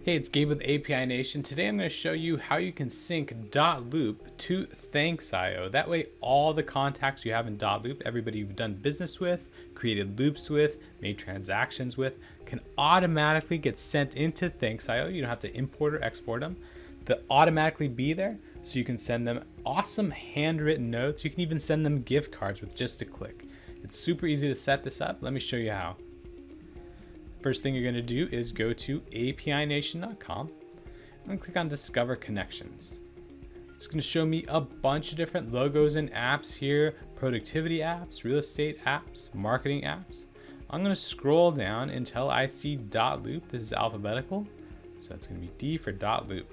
Hey, it's Gabe with API Nation. Today I'm going to show you how you can sync dotloop to thanksio. That way all the contacts you have in dotloop, everybody you've done business with, created loops with, made transactions with, can automatically get sent into thanksio. You don't have to import or export them. They'll automatically be there, so you can send them awesome handwritten notes. You can even send them gift cards with just a click. It's super easy to set this up. Let me show you how. First thing you're going to do is go to apination.com and click on Discover Connections. It's going to show me a bunch of different logos and apps here, productivity apps, real estate apps, marketing apps. I'm going to scroll down until I see dotloop. This is alphabetical, so it's going to be D for dotloop.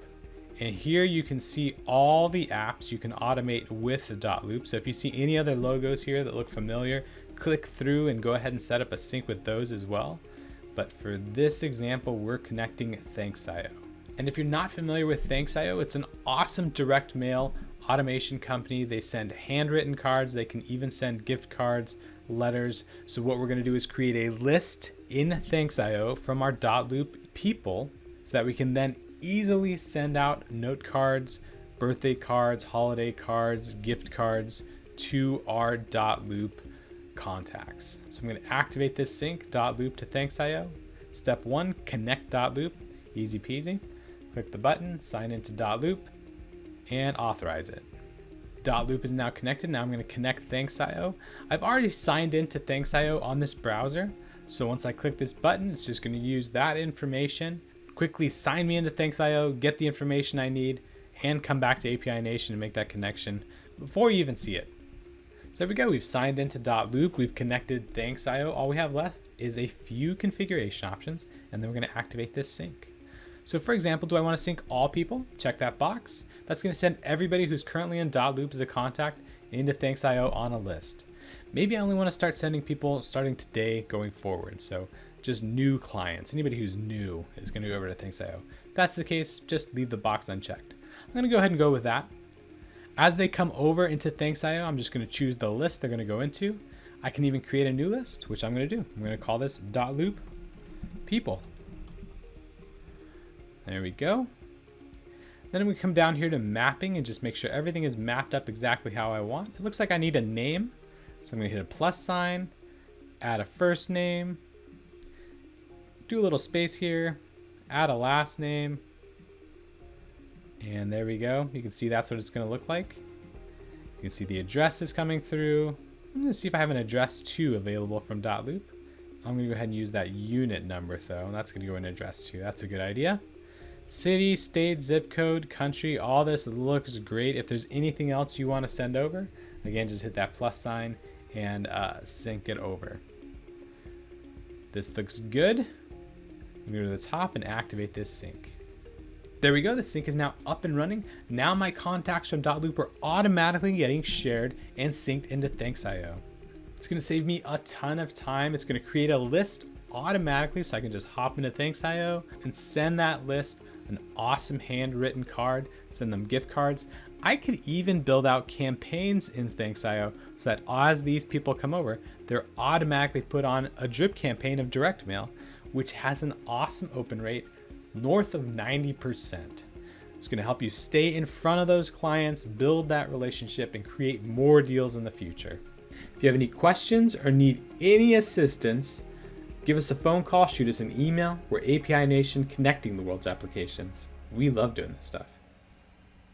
And here you can see all the apps you can automate with dotloop. So if you see any other logos here that look familiar, click through and go ahead and set up a sync with those as well. But for this example, we're connecting thanksio. And if you're not familiar with thanksio, it's an awesome direct mail automation company. They send handwritten cards. They can even send gift cards, letters. So what we're going to do is create a list in thanksio from our dotloop people so that we can then easily send out note cards, birthday cards, holiday cards, gift cards to our dotloop contacts. So I'm going to activate this sync dotloop to thanksio. Step 1, connect dotloop. Easy peasy. Click the button, sign into dotloop, and authorize it. Dotloop is now connected. Now I'm going to connect thanksio. I've already signed into thanksio on this browser. So once I click this button, it's just going to use that information, quickly sign me into thanksio, get the information I need, and come back to API Nation and make that connection before you even see it. So there we go, we've signed into dotloop, we've connected thanksio. All we have left is a few configuration options, and then we're going to activate this sync. So for example, do I want to sync all people? Check that box. That's going to send everybody who's currently in dotloop as a contact into thanksio on a list. Maybe I only want to start sending people starting today going forward. So just new clients, anybody who's new is going to go over to thanksio. If that's the case, just leave the box unchecked. I'm going to go ahead and go with that. As they come over into thanksio, I'm just going to choose the list they're going to go into. I can even create a new list, which I'm going to do. I'm going to call this dotloop people. There we go. Then we come down here to mapping and just make sure everything is mapped up exactly how I want. It looks like I need a name. So I'm going to hit a plus sign, add a first name, do a little space here, add a last name. And there we go. You can see that's what it's going to look like. You can see the address is coming through. I'm going to see if I have an address 2 available from dotloop. I'm going to go ahead and use that unit number though. That's going to go in address 2. That's a good idea. City, state, zip code, country, all this looks great. If there's anything else you want to send over, again, just hit that plus sign and sync it over. This looks good. I'm going to go to the top and activate this sync. There we go, the sync is now up and running. Now my contacts from dotloop are automatically getting shared and synced into thanksio. It's gonna save me a ton of time. It's gonna create a list automatically so I can just hop into thanksio and send that list an awesome handwritten card, send them gift cards. I could even build out campaigns in thanksio so that as these people come over, they're automatically put on a drip campaign of direct mail, which has an awesome open rate north of 90%. It's going to help you stay in front of those clients, build that relationship, and create more deals in the future. If you have any questions or need any assistance, give us a phone call, shoot us an email. We're API Nation, connecting the world's applications. We love doing this stuff.